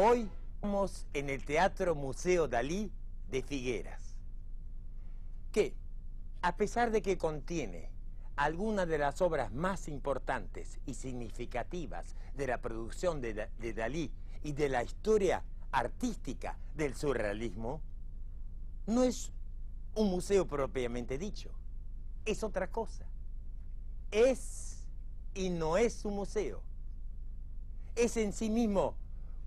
Hoy estamos en el Teatro Museo Dalí de Figueras, que, a pesar de que contiene algunas de las obras más importantes y significativas de la producción de Dalí y de la historia artística del surrealismo, no es un museo propiamente dicho, es otra cosa. Es y no es un museo. Es en sí mismo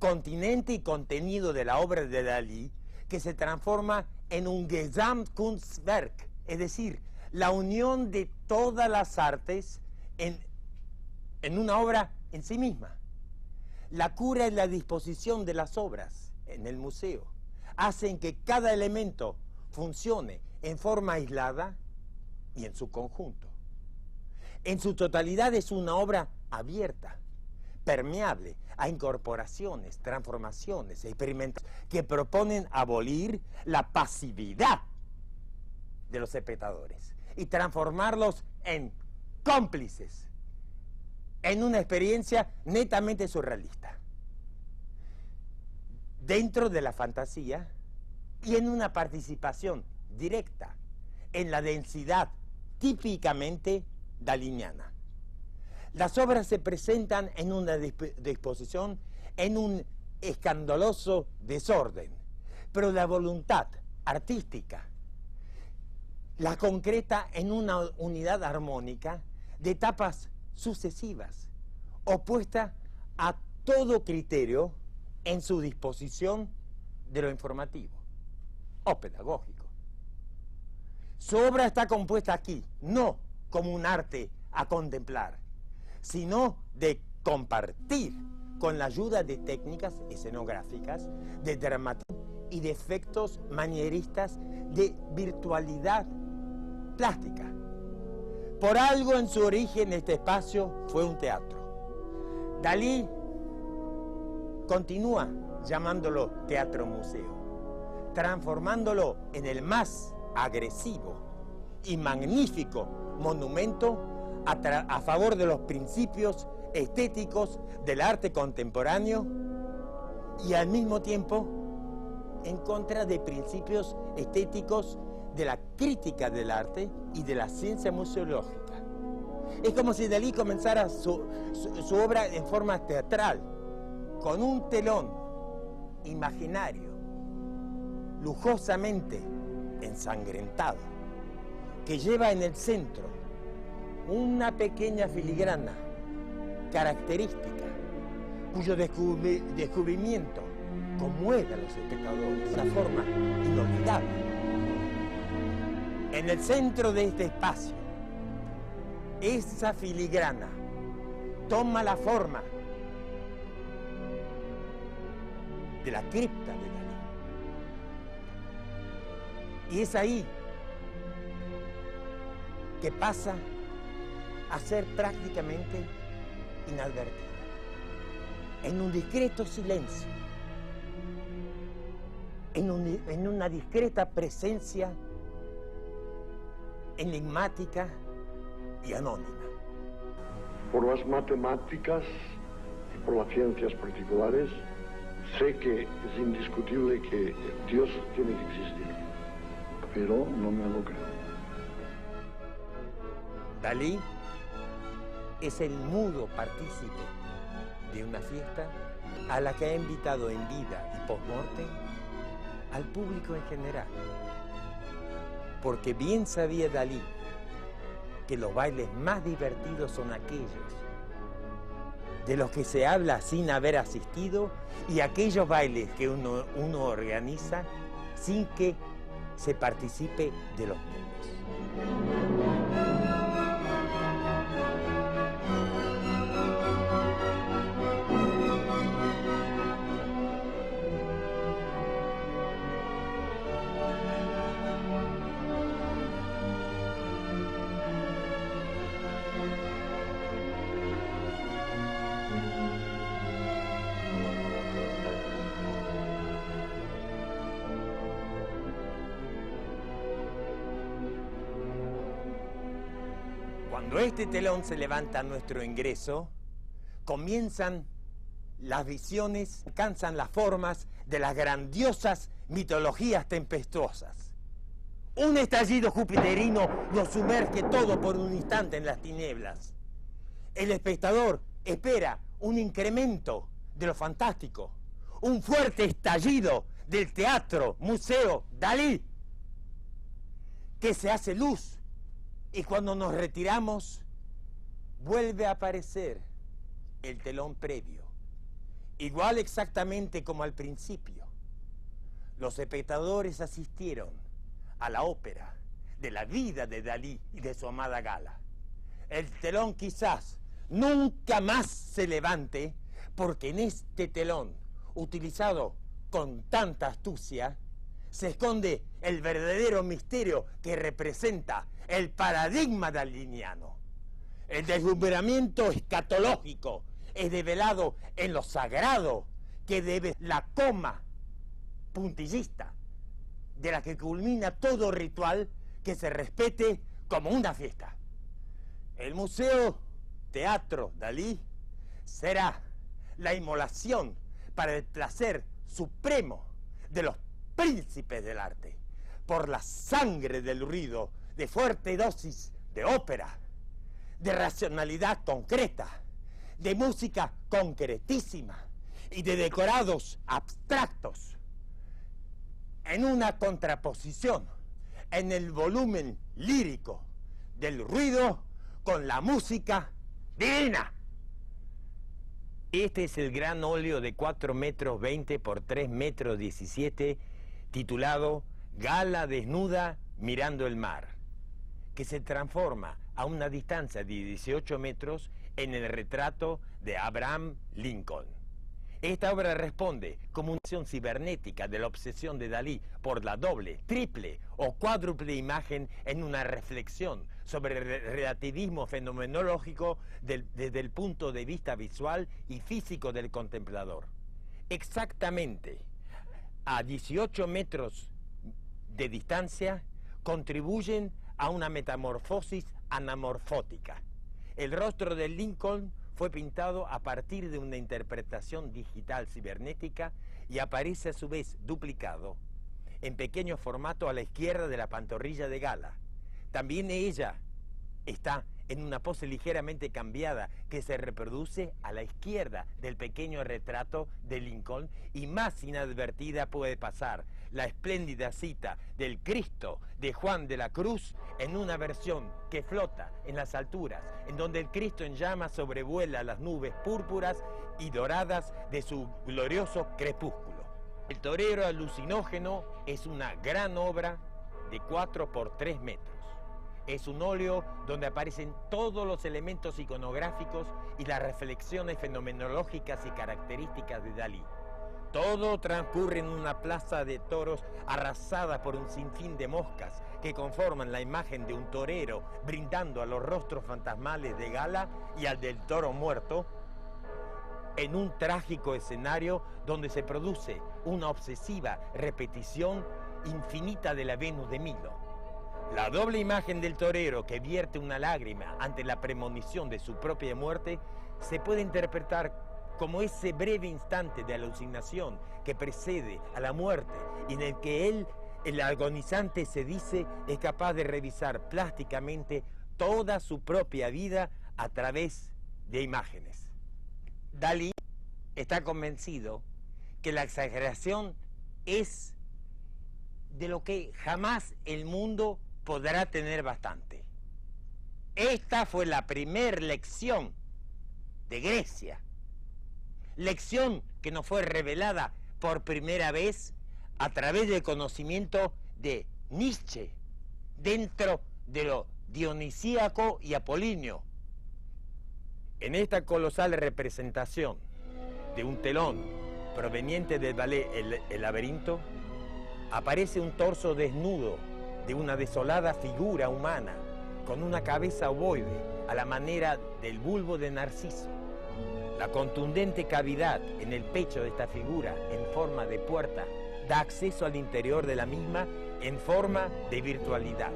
continente y contenido de la obra de Dalí que se transforma en un Gesamtkunstwerk, es decir, la unión de todas las artes en una obra en sí misma. La cura y la disposición de las obras en el museo hacen que cada elemento funcione en forma aislada y en su conjunto. En su totalidad es una obra abierta, permeable a incorporaciones, transformaciones, experimentos que proponen abolir la pasividad de los espectadores y transformarlos en cómplices en una experiencia netamente surrealista, dentro de la fantasía y en una participación directa en la densidad típicamente daliniana. Las obras se presentan en una disposición, en un escandaloso desorden, pero la voluntad artística la concreta en una unidad armónica de etapas sucesivas, opuesta a todo criterio en su disposición de lo informativo o pedagógico. Su obra está compuesta aquí, no como un arte a contemplar, sino de compartir con la ayuda de técnicas escenográficas, de dramatismo y de efectos manieristas, de virtualidad plástica. Por algo en su origen este espacio fue un teatro. Dalí continúa llamándolo teatro museo, transformándolo en el más agresivo y magnífico monumento a favor de los principios estéticos del arte contemporáneo y al mismo tiempo en contra de principios estéticos de la crítica del arte y de la ciencia museológica. Es como si Dalí comenzara su obra en forma teatral, con un telón imaginario, lujosamente ensangrentado, que lleva en el centro una pequeña filigrana característica, cuyo descubrimiento conmueve a los espectadores de una forma inolvidable. En el centro de este espacio, esa filigrana toma la forma de la cripta de Dalí. Y es ahí que pasa a ser prácticamente inadvertida. En un discreto silencio, en una discreta presencia enigmática y anónima. Por las matemáticas y por las ciencias particulares, sé que es indiscutible que Dios tiene que existir, pero no me lo creo. Dalí es el mudo partícipe de una fiesta a la que ha invitado en vida y post-mortem al público en general. Porque bien sabía Dalí que los bailes más divertidos son aquellos de los que se habla sin haber asistido y aquellos bailes que uno organiza sin que se participe de los mismos. Cuando este telón se levanta a nuestro ingreso, comienzan las visiones alcanzan las formas de las grandiosas mitologías tempestuosas. Un estallido jupiterino nos sumerge todo por un instante en las tinieblas. El espectador espera un incremento de lo fantástico, un fuerte estallido del teatro, museo, Dalí, que se hace luz, y cuando nos retiramos, vuelve a aparecer el telón previo, igual exactamente como al principio. Los espectadores asistieron a la ópera de la vida de Dalí y de su amada Gala. El telón quizás nunca más se levante, porque en este telón, utilizado con tanta astucia, se esconde el verdadero misterio que representa el paradigma daliniano. El deslumbramiento escatológico es develado en lo sagrado que debe la coma puntillista, de la que culmina todo ritual que se respete como una fiesta. El Museo Teatro Dalí será la inmolación para el placer supremo de los príncipes del arte, por la sangre del ruido, de fuerte dosis de ópera, de racionalidad concreta, de música concretísima y de decorados abstractos, en una contraposición en el volumen lírico del ruido con la música divina. Este es el gran óleo de 4 metros 20 por 3 metros 17, titulado Gala desnuda mirando el mar, que se transforma a una distancia de 18 metros en el retrato de Abraham Lincoln. Esta obra responde como una acción cibernética de la obsesión de Dalí por la doble, triple o cuádruple imagen en una reflexión sobre el relativismo fenomenológico desde el punto de vista visual y físico del contemplador. Exactamente a 18 metros de distancia contribuyen a una metamorfosis anamorfótica. El rostro de Lincoln fue pintado a partir de una interpretación digital cibernética y aparece a su vez duplicado en pequeño formato a la izquierda de la pantorrilla de Gala. También ella está en una pose ligeramente cambiada que se reproduce a la izquierda del pequeño retrato de Lincoln, y más inadvertida puede pasar la espléndida cita del Cristo de Juan de la Cruz en una versión que flota en las alturas, en donde el Cristo en llamas sobrevuela las nubes púrpuras y doradas de su glorioso crepúsculo. El torero alucinógeno es una gran obra de 4 por 3 metros. Es un óleo donde aparecen todos los elementos iconográficos y las reflexiones fenomenológicas y características de Dalí. Todo transcurre en una plaza de toros arrasada por un sinfín de moscas que conforman la imagen de un torero brindando a los rostros fantasmales de Gala y al del toro muerto, en un trágico escenario donde se produce una obsesiva repetición infinita de la Venus de Milo. La doble imagen del torero que vierte una lágrima ante la premonición de su propia muerte se puede interpretar como ese breve instante de alucinación que precede a la muerte y en el que él, el agonizante, se dice es capaz de revisar plásticamente toda su propia vida a través de imágenes. Dalí está convencido que la exageración es de lo que jamás el mundo podrá tener bastante. Esta fue la primer lección de Grecia, lección que nos fue revelada por primera vez a través del conocimiento de Nietzsche, dentro de lo dionisíaco y apolíneo. En esta colosal representación de un telón proveniente del ballet El Laberinto, aparece un torso desnudo de una desolada figura humana, con una cabeza ovoide a la manera del bulbo de Narciso. La contundente cavidad en el pecho de esta figura en forma de puerta da acceso al interior de la misma en forma de virtualidad.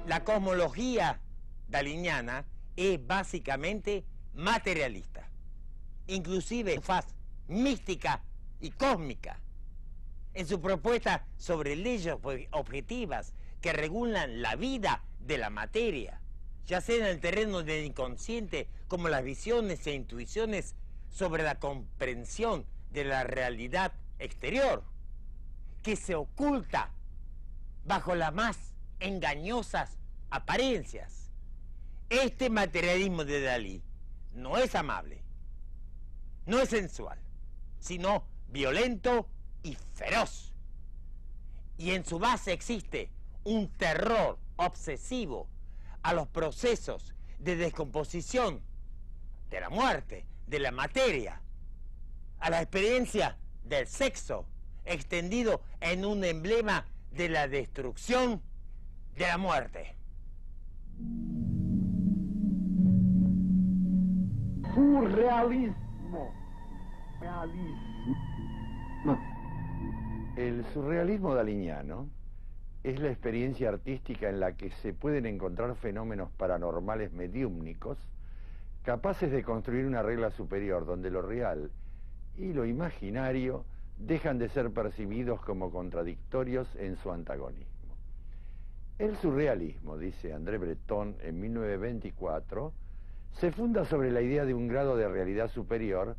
La cosmología daliniana es básicamente materialista. inclusive su faz mística y cósmica. En su propuesta sobre leyes objetivas que regulan la vida de la materia, ya sea en el terreno del inconsciente como las visiones e intuiciones sobre la comprensión de la realidad exterior, que se oculta bajo las más engañosas apariencias. Este materialismo de Dalí no es amable, no es sensual, sino violento y feroz. Y en su base existe un terror obsesivo a los procesos de descomposición de la muerte, de la materia, a la experiencia del sexo, extendido en un emblema de la destrucción de la muerte. Surrealismo. El surrealismo daliniano es la experiencia artística en la que se pueden encontrar fenómenos paranormales mediúmnicos capaces de construir una regla superior donde lo real y lo imaginario dejan de ser percibidos como contradictorios en su antagonismo. El surrealismo, dice André Breton en 1924, se funda sobre la idea de un grado de realidad superior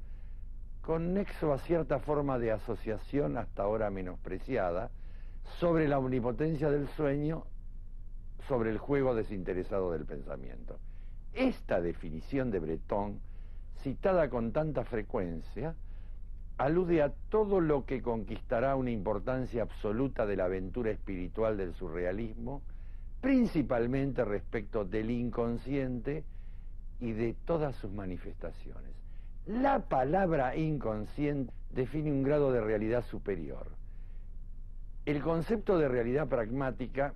conexo a cierta forma de asociación hasta ahora menospreciada sobre la omnipotencia del sueño, sobre el juego desinteresado del pensamiento. Esta definición de Breton, citada con tanta frecuencia, alude a todo lo que conquistará una importancia absoluta de la aventura espiritual del surrealismo, principalmente respecto del inconsciente y de todas sus manifestaciones. La palabra inconsciente define un grado de realidad superior. El concepto de realidad pragmática